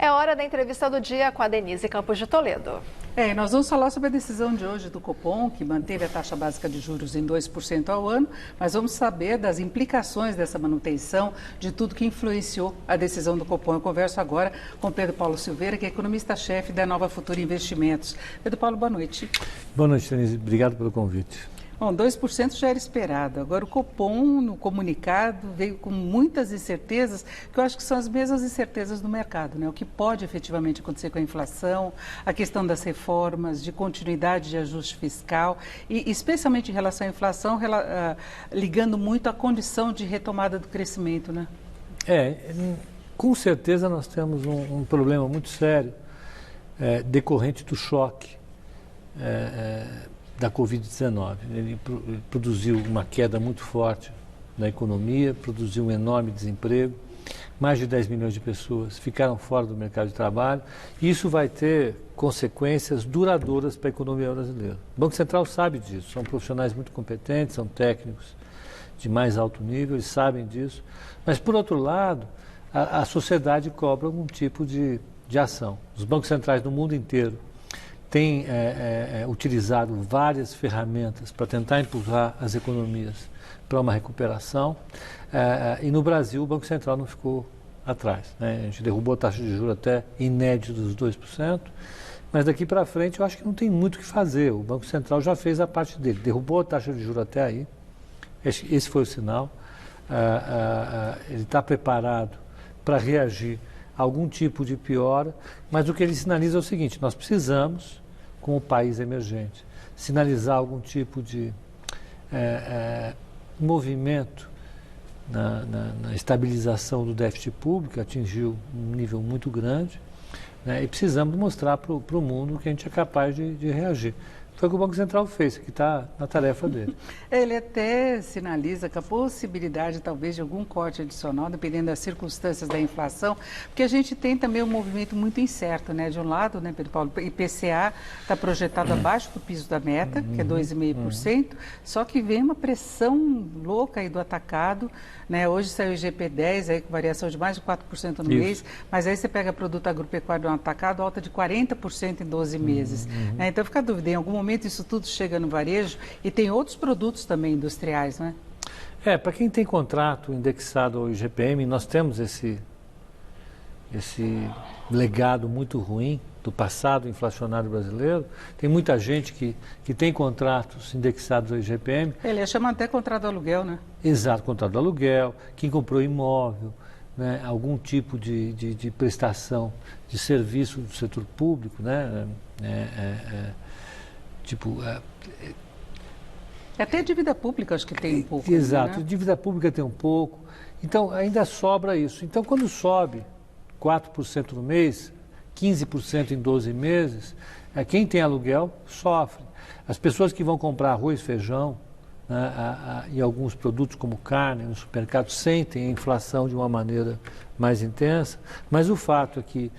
É hora da entrevista do dia com a Denise Campos de Toledo. Nós vamos falar sobre a decisão de hoje do Copom, que manteve a taxa básica de juros em 2% ao ano, mas vamos saber das implicações dessa manutenção, de tudo que influenciou a decisão do Copom. Eu converso agora com Pedro Paulo Silveira, que é economista-chefe da Nova Futura Investimentos. Pedro Paulo, boa noite. Boa noite, Denise. Obrigado pelo convite. Bom, 2% já era esperado. Agora, o Copom, no comunicado, veio com muitas incertezas, que eu acho que são as mesmas incertezas do mercado, né? O que pode efetivamente acontecer com a inflação, a questão das reformas, de continuidade de ajuste fiscal e, especialmente em relação à inflação, ligando muito à condição de retomada do crescimento, né? Com certeza nós temos um problema muito sério decorrente do choque da Covid-19. Ele produziu uma queda muito forte na economia, produziu um enorme desemprego, mais de 10 milhões de pessoas ficaram fora do mercado de trabalho e isso vai ter consequências duradouras para a economia brasileira. O Banco Central sabe disso, são profissionais muito competentes, são técnicos de mais alto nível, eles sabem disso, mas por outro lado, a sociedade cobra algum tipo de ação. Os bancos centrais do mundo inteiro tem utilizado várias ferramentas para tentar empurrar as economias para uma recuperação e no Brasil o Banco Central não ficou atrás, né? A gente derrubou a taxa de juros até inédito dos 2%, mas daqui para frente eu acho que não tem muito o que fazer. O Banco Central já fez a parte dele, derrubou a taxa de juros até aí, esse foi o sinal, ele está preparado para reagir a algum tipo de piora, mas o que ele sinaliza é o seguinte: nós precisamos, como país emergente, sinalizar algum tipo de movimento na estabilização do déficit público, que atingiu um nível muito grande, né, e precisamos mostrar para o mundo que a gente é capaz de reagir. Foi o que o Banco Central fez, que está na tarefa dele. Ele até sinaliza que a possibilidade, talvez, de algum corte adicional, dependendo das circunstâncias da inflação, porque a gente tem também um movimento muito incerto, né? De um lado, né, Pedro Paulo, o IPCA está projetado abaixo do piso da meta, que é 2,5%, só que vem uma pressão louca aí do atacado, né? Hoje saiu o IGP-10, aí com variação de mais de 4% no mês, mas aí você pega produto agropecuário no atacado, alta de 40% em 12 meses. Né? Então fica a dúvida, em algum momento isso tudo chega no varejo e tem outros produtos também industriais, né? Para quem tem contrato indexado ao IGPM, nós temos esse legado muito ruim do passado inflacionário brasileiro. Tem muita gente que tem contratos indexados ao IGPM. Ele chama até contrato de aluguel, né? Exato, contrato de aluguel, quem comprou imóvel, né, algum tipo de prestação de serviço do setor público, né? Até dívida pública acho que tem um pouco. Exato, né? Dívida pública tem um pouco. Então, ainda sobra isso. Então, quando sobe 4% no mês, 15% em 12 meses, quem tem aluguel sofre. As pessoas que vão comprar arroz, feijão, né, e alguns produtos como carne no supermercado sentem a inflação de uma maneira mais intensa, mas o fato é que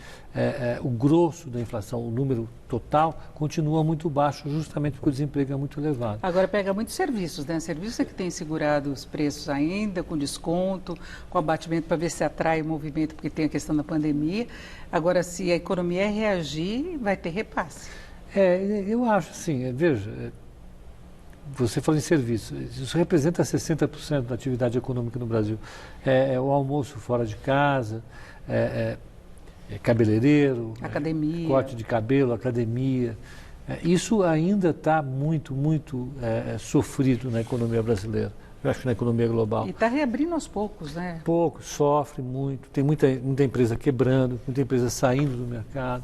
o grosso da inflação, o número total, continua muito baixo, justamente porque o desemprego é muito elevado. Agora pega muitos serviços, né? Serviços é que tem segurado os preços ainda, com desconto, com abatimento para ver se atrai o movimento, porque tem a questão da pandemia. Agora, se a economia reagir, vai ter repasse. Eu acho assim, veja, você falou em serviço, isso representa 60% da atividade econômica no Brasil. O almoço fora de casa, cabeleireiro, academia, corte de cabelo, academia. Isso ainda está muito sofrido na economia brasileira. Eu acho que na economia global. E está reabrindo aos poucos, né? Pouco, sofre muito, tem muita empresa quebrando, muita empresa saindo do mercado.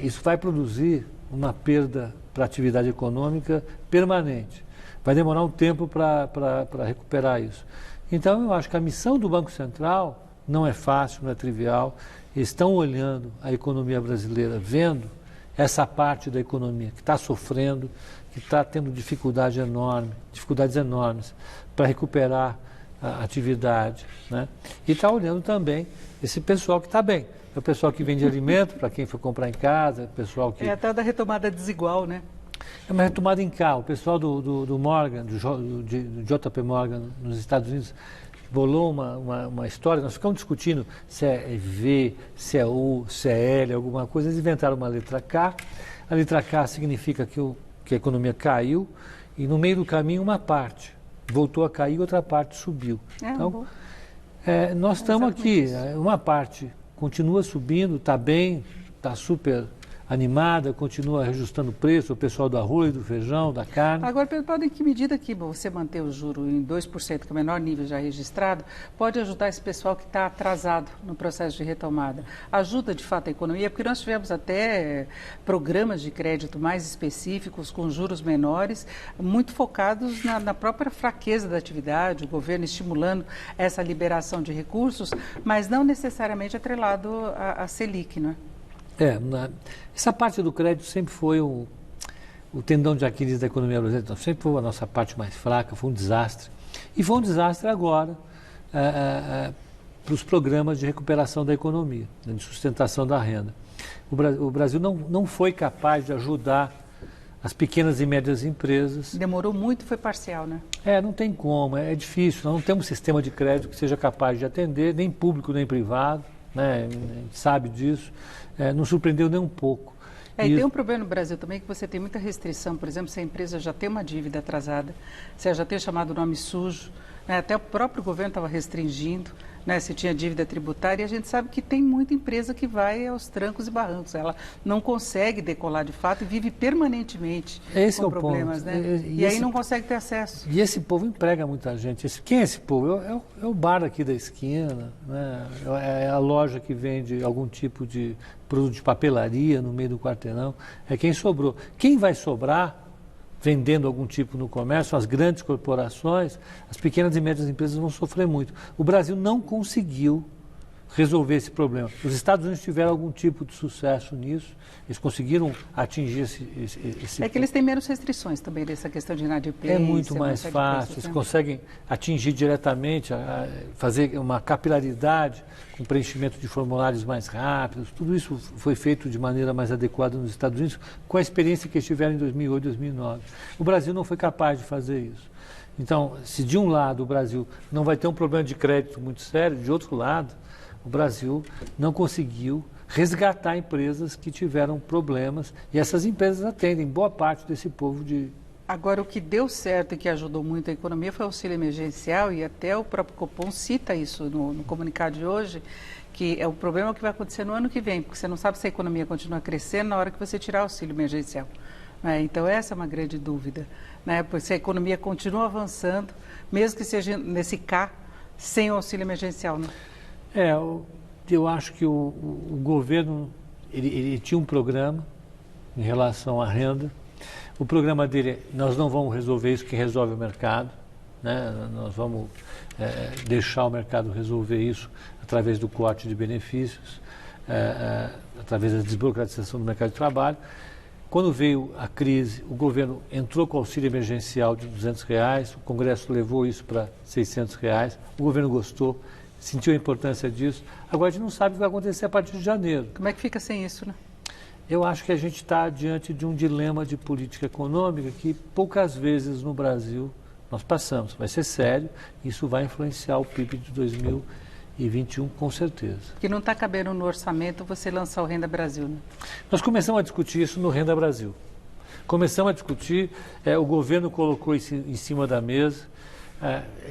Isso vai produzir uma perda para a atividade econômica permanente. Vai demorar um tempo para recuperar isso. Então, eu acho que a missão do Banco Central não é fácil, não é trivial. Eles estão olhando a economia brasileira, vendo essa parte da economia que está sofrendo, que está tendo dificuldades enormes para recuperar a atividade, né? E está olhando também esse pessoal que está bem. É o pessoal que vende alimento para quem for comprar em casa, o pessoal que... É a tal da retomada desigual, né? É uma retomada em carro. O pessoal do Morgan, do JP Morgan nos Estados Unidos, bolou uma história, nós ficamos discutindo se é V, se é U, se é L, alguma coisa, eles inventaram uma letra K. A letra K significa que a economia caiu e no meio do caminho uma parte voltou a cair, outra parte subiu. Então, nós estamos aqui, uma parte continua subindo, está bem, está super animada, continua reajustando o preço, o pessoal do arroz, do feijão, da carne. Agora, Pedro Paulo, em que medida que você manter o juro em 2%, que é o menor nível já registrado, pode ajudar esse pessoal que está atrasado no processo de retomada? Ajuda, de fato, a economia? Porque nós tivemos até programas de crédito mais específicos, com juros menores, muito focados na própria fraqueza da atividade, o governo estimulando essa liberação de recursos, mas não necessariamente atrelado à Selic, não é? Essa parte do crédito sempre foi o tendão de Aquiles da economia brasileira, então, sempre foi a nossa parte mais fraca, foi um desastre. E foi um desastre agora para os programas de recuperação da economia, de sustentação da renda. O Brasil não foi capaz de ajudar as pequenas e médias empresas. Demorou muito, foi parcial, né? Não tem como, é difícil, nós não temos um sistema de crédito que seja capaz de atender, nem público nem privado, né? A gente sabe disso. Não surpreendeu nem um pouco. E tem um problema no Brasil também, que você tem muita restrição. Por exemplo, se a empresa já tem uma dívida atrasada, se ela já tem chamado nome sujo, né? Até o próprio governo estava restringindo, né? Se tinha dívida tributária, e a gente sabe que tem muita empresa que vai aos trancos e barrancos. Ela não consegue decolar de fato e vive permanentemente com problemas, né? E aí não consegue ter acesso. E esse povo emprega muita gente. Quem é esse povo? É o bar aqui da esquina, né? É a loja que vende algum tipo de produto de papelaria no meio do quarteirão. É quem sobrou. Quem vai sobrar vendendo algum tipo no comércio, as grandes corporações, as pequenas e médias empresas vão sofrer muito. O Brasil não conseguiu resolver esse problema. Os Estados Unidos tiveram algum tipo de sucesso nisso, eles conseguiram atingir esse É que eles têm menos restrições também dessa questão de inadimplência. É muito mais fácil, eles conseguem atingir diretamente, fazer uma capilaridade com preenchimento de formulários mais rápidos. Tudo isso foi feito de maneira mais adequada nos Estados Unidos, com a experiência que eles tiveram em 2008, 2009. O Brasil não foi capaz de fazer isso. Então, se de um lado o Brasil não vai ter um problema de crédito muito sério, de outro lado, o Brasil não conseguiu resgatar empresas que tiveram problemas e essas empresas atendem boa parte desse povo de... Agora, o que deu certo e que ajudou muito a economia foi o auxílio emergencial, e até o próprio Copom cita isso no comunicado de hoje, que é o problema que vai acontecer no ano que vem, porque você não sabe se a economia continua crescendo na hora que você tirar o auxílio emergencial. Então, essa é uma grande dúvida, né? Porque se a economia continua avançando, mesmo que seja nesse K, sem o auxílio emergencial, né? Eu acho que o governo ele tinha um programa em relação à renda. O programa dele, nós não vamos resolver isso, quem resolve é o mercado, né? Nós vamos deixar o mercado resolver isso através do corte de benefícios, através da desburocratização do mercado de trabalho. Quando veio a crise, o governo entrou com o auxílio emergencial de R$200, o Congresso levou isso para R$600, o governo gostou, sentiu a importância disso. Agora a gente não sabe o que vai acontecer a partir de janeiro. Como é que fica sem isso, né? Eu acho que a gente está diante de um dilema de política econômica que poucas vezes no Brasil nós passamos. Vai ser sério, isso vai influenciar o PIB de 2021 com certeza. Que não está cabendo no orçamento você lançar o Renda Brasil, né? Nós começamos a discutir isso no Renda Brasil. Começamos a discutir, o governo colocou isso em cima da mesa,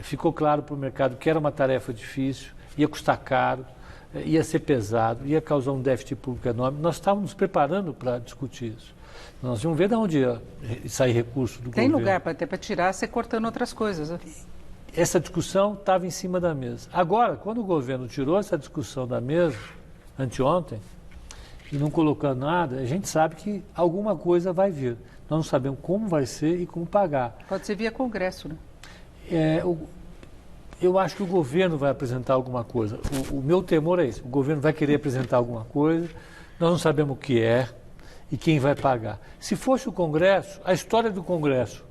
ficou claro para o mercado que era uma tarefa difícil, ia custar caro, ia ser pesado, ia causar um déficit público enorme. Nós estávamos nos preparando para discutir isso. Nós vamos ver de onde ia sair recurso do governo. Tem lugar até para tirar, você cortando outras coisas, né? Essa discussão estava em cima da mesa. Agora, quando o governo tirou essa discussão da mesa, anteontem, e não colocou nada, a gente sabe que alguma coisa vai vir. Nós não sabemos como vai ser e como pagar. Pode ser via Congresso, né? Eu acho que o governo vai apresentar alguma coisa. O meu temor é esse. O governo vai querer apresentar alguma coisa, nós não sabemos o que é e quem vai pagar. Se fosse o Congresso, a história do Congresso,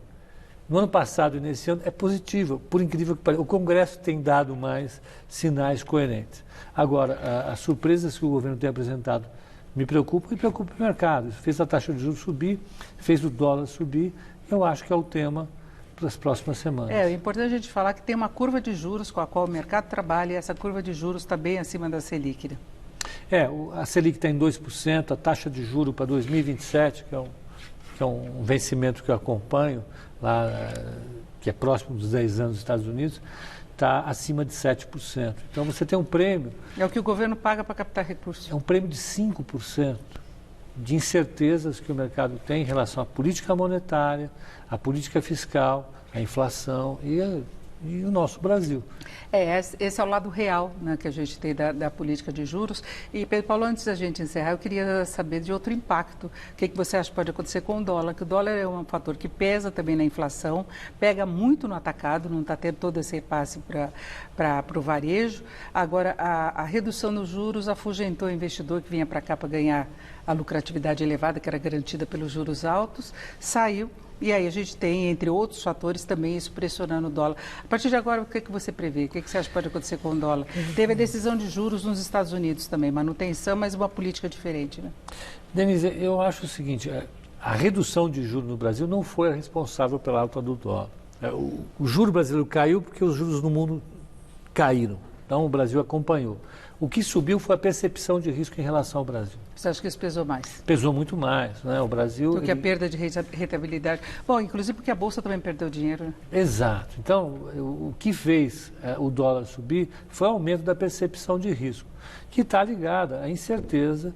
no ano passado e nesse ano, é positiva, por incrível que pareça. O Congresso tem dado mais sinais coerentes. Agora, as surpresas que o governo tem apresentado me preocupam e preocupam o mercado. Fez a taxa de juros subir, fez o dólar subir. Eu acho que é o tema as próximas semanas. É importante a gente falar que tem uma curva de juros com a qual o mercado trabalha e essa curva de juros está bem acima da Selic, né? A Selic está em 2%, a taxa de juros para 2027, que é um vencimento que eu acompanho, lá, que é próximo dos 10 anos dos Estados Unidos, está acima de 7%. Então você tem um prêmio... É o que o governo paga para captar recursos. É um prêmio de 5% de incertezas que o mercado tem em relação à política monetária, à política fiscal, à inflação e o nosso Brasil. Esse é o lado real, né, que a gente tem da política de juros. E, Pedro Paulo, antes da gente encerrar, eu queria saber de outro impacto. O que você acha que pode acontecer com o dólar? Que o dólar é um fator que pesa também na inflação, pega muito no atacado, não está tendo todo esse repasse para o varejo. Agora, a redução dos juros afugentou o investidor que vinha para cá para ganhar a lucratividade elevada, que era garantida pelos juros altos, saiu. E aí a gente tem, entre outros fatores, também isso pressionando o dólar. A partir de agora, o que você prevê? O que você acha que pode acontecer com o dólar? Teve a decisão de juros nos Estados Unidos também, manutenção, mas uma política diferente, né? Denise, eu acho o seguinte, a redução de juros no Brasil não foi a responsável pela alta do dólar. O juro brasileiro caiu porque os juros no mundo caíram. Então o Brasil acompanhou. O que subiu foi a percepção de risco em relação ao Brasil. Você acha que isso pesou mais? Pesou muito mais, né? O Brasil... Do que a perda de rentabilidade. Bom, inclusive porque a Bolsa também perdeu dinheiro, né? Exato. Então, o que fez o dólar subir foi o aumento da percepção de risco, que está ligada à incerteza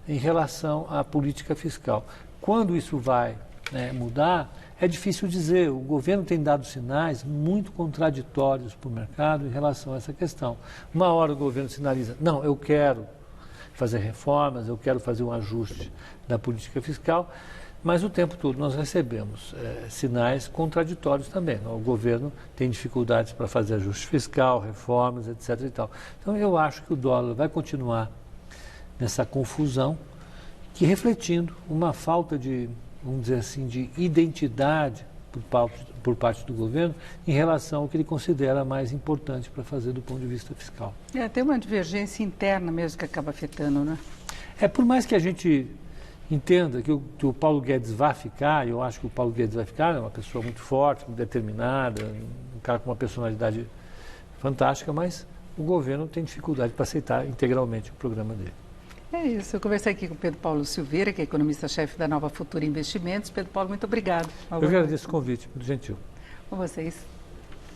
em relação à política fiscal. Quando isso vai mudar, é difícil dizer. O governo tem dado sinais muito contraditórios para o mercado em relação a essa questão. Uma hora o governo sinaliza, não, eu quero fazer reformas, eu quero fazer um ajuste da política fiscal, mas o tempo todo nós recebemos sinais contraditórios também. O governo tem dificuldades para fazer ajuste fiscal, reformas, etc. e tal. Então eu acho que o dólar vai continuar nessa confusão, que refletindo uma falta de, vamos dizer assim, de identidade por parte do governo em relação ao que ele considera mais importante para fazer do ponto de vista fiscal. Tem uma divergência interna mesmo que acaba afetando, né? Por mais que a gente entenda que o Paulo Guedes vai ficar, eu acho que o Paulo Guedes vai ficar, é uma pessoa muito forte, muito determinada, um cara com uma personalidade fantástica, mas o governo tem dificuldade para aceitar integralmente o programa dele. É isso, eu conversei aqui com o Pedro Paulo Silveira, que é economista-chefe da Nova Futura Investimentos. Pedro Paulo, muito obrigado. Eu agradeço o convite, muito gentil. Com vocês.